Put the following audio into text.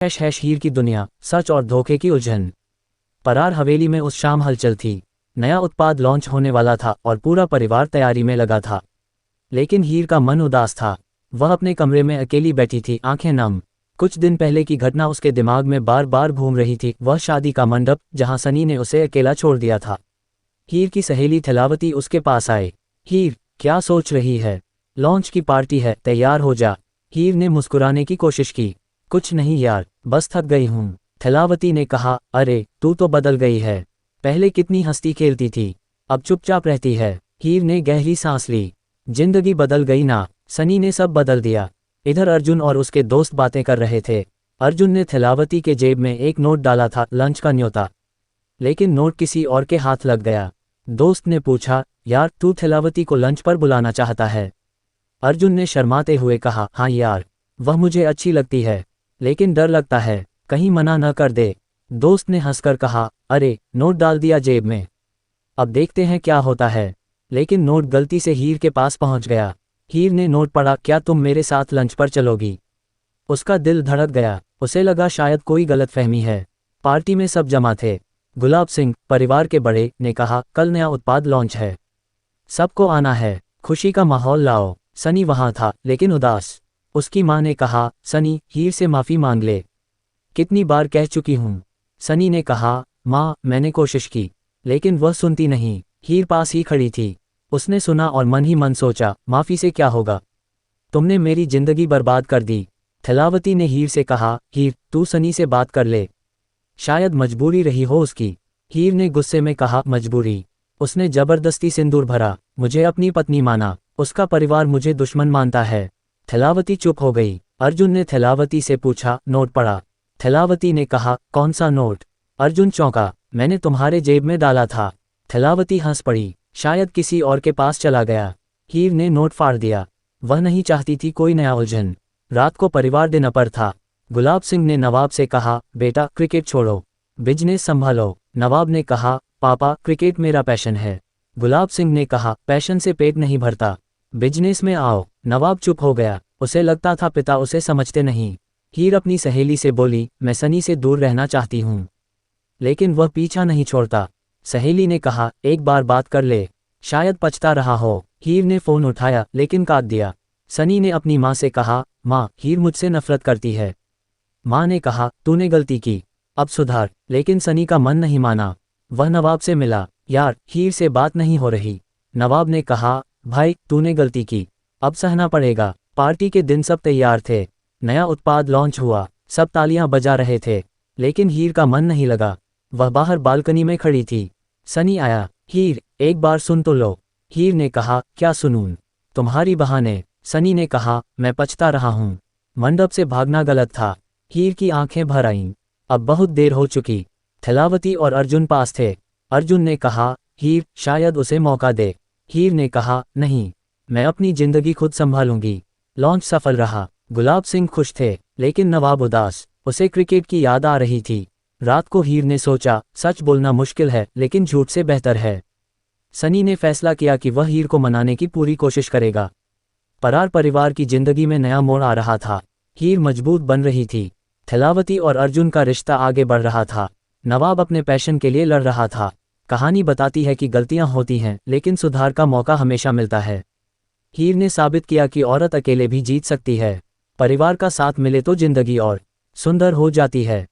Hash हीर की दुनिया, सच और धोखे की उलझन। परार हवेली में उस शाम हलचल थी। नया उत्पाद लॉन्च होने वाला था और पूरा परिवार तैयारी में लगा था। लेकिन हीर का मन उदास था। वह अपने कमरे में अकेली बैठी थी, आंखें नम। कुछ दिन पहले की घटना उसके दिमाग में बार बार घूम रही थी, वह शादी का मंडप जहां सनी ने उसे अकेला छोड़ दिया था। हीर की सहेली थैलावती उसके पास आए। हीर, क्या सोच रही है? लॉन्च की पार्टी है, तैयार हो जा। हीर ने मुस्कुराने की कोशिश की। कुछ नहीं यार, बस थक गई हूँ। थैलावती ने कहा, अरे तू तो बदल गई है। पहले कितनी हंसती खेलती थी, अब चुपचाप रहती है। हीर ने गहरी सांस ली। जिंदगी बदल गई ना, सनी ने सब बदल दिया। इधर अर्जुन और उसके दोस्त बातें कर रहे थे। अर्जुन ने थैलावती के जेब में एक नोट डाला था, लंच का न्योता। लेकिन नोट किसी और के हाथ लग गया। दोस्त ने पूछा, यार तू थैलावती को लंच पर बुलाना चाहता है? अर्जुन ने शर्माते हुए कहा, हाँ यार, वह मुझे अच्छी लगती है, लेकिन डर लगता है कहीं मना न कर दे। दोस्त ने हंसकर कहा, अरे नोट डाल दिया जेब में, अब देखते हैं क्या होता है। लेकिन नोट गलती से हीर के पास पहुंच गया। हीर ने नोट पढ़ा, क्या तुम मेरे साथ लंच पर चलोगी? उसका दिल धड़क गया। उसे लगा शायद कोई गलतफहमी है। पार्टी में सब जमा थे। गुलाब सिंह, परिवार के बड़े, ने कहा, कल नया उत्पाद लॉन्च है, सबको आना है, खुशी का माहौल लाओ। सनी वहां था, लेकिन उदास। उसकी मां ने कहा, सनी, हीर से माफी मांग ले, कितनी बार कह चुकी हूं। सनी ने कहा, मां, मैंने कोशिश की, लेकिन वह सुनती नहीं। हीर पास ही खड़ी थी। उसने सुना और मन ही मन सोचा, माफी से क्या होगा, तुमने मेरी जिंदगी बर्बाद कर दी। थैलावती ने हीर से कहा, हीर, तू सनी से बात कर ले, शायद मजबूरी रही हो उसकी। हीर ने गुस्से में कहा, मजबूरी? उसने जबरदस्ती सिंदूर भरा, मुझे अपनी पत्नी माना, उसका परिवार मुझे दुश्मन मानता है। थैलावती चुप हो गई। अर्जुन ने थैलावती से पूछा, नोट पढ़ा? थैलावती ने कहा, कौन सा नोट? अर्जुन चौंका, मैंने तुम्हारे जेब में डाला था। थैलावती हंस पड़ी, शायद किसी और के पास चला गया। हीर ने नोट फाड़ दिया। वह नहीं चाहती थी कोई नया उलझन। रात को परिवार डिनर पर था। गुलाब सिंह ने नवाब से कहा, बेटा क्रिकेट छोड़ो, बिजनेस संभालो। नवाब ने कहा, पापा क्रिकेट मेरा पैशन है। गुलाब सिंह ने कहा, पैशन से पेट नहीं भरता, बिजनेस में आओ। नवाब चुप हो गया। उसे लगता था पिता उसे समझते नहीं। हीर अपनी सहेली से बोली, मैं सनी से दूर रहना चाहती हूँ, लेकिन वह पीछा नहीं छोड़ता। सहेली ने कहा, एक बार बात कर ले, शायद पछता रहा हो। हीर ने फोन उठाया, लेकिन काट दिया। सनी ने अपनी माँ से कहा, माँ, हीर मुझसे नफरत करती है। माँ ने कहा, तूने गलती की, अब सुधार। लेकिन सनी का मन नहीं माना। वह नवाब से मिला। यार, हीर से बात नहीं हो रही। नवाब ने कहा, भाई तूने गलती की, अब सहना पड़ेगा। पार्टी के दिन सब तैयार थे। नया उत्पाद लॉन्च हुआ, सब तालियां बजा रहे थे, लेकिन हीर का मन नहीं लगा। वह बाहर बालकनी में खड़ी थी। सनी आया। हीर, एक बार सुन तो लो। हीर ने कहा, क्या सुनूं? तुम्हारी बहाने। सनी ने कहा, मैं पछता रहा हूँ, मंडप से भागना गलत था। हीर की आंखें भर आईं। अब बहुत देर हो चुकी। थैलावती और अर्जुन पास थे। अर्जुन ने कहा, हीर, शायद उसे मौका दे। हीर ने कहा, नहीं, मैं अपनी जिंदगी खुद संभालूंगी। लॉन्च सफल रहा। गुलाब सिंह खुश थे, लेकिन नवाब उदास। उसे क्रिकेट की याद आ रही थी। रात को हीर ने सोचा, सच बोलना मुश्किल है, लेकिन झूठ से बेहतर है। सनी ने फैसला किया कि वह हीर को मनाने की पूरी कोशिश करेगा। परार परिवार की जिंदगी में नया मोड़ आ रहा था। हीर मजबूत बन रही थी। थैलावती और अर्जुन का रिश्ता आगे बढ़ रहा था। नवाब अपने पैशन के लिए लड़ रहा था। कहानी बताती है कि गलतियां होती हैं, लेकिन सुधार का मौका हमेशा मिलता है। हीर ने साबित किया कि औरत अकेले भी जीत सकती है। परिवार का साथ मिले तो जिंदगी और सुंदर हो जाती है।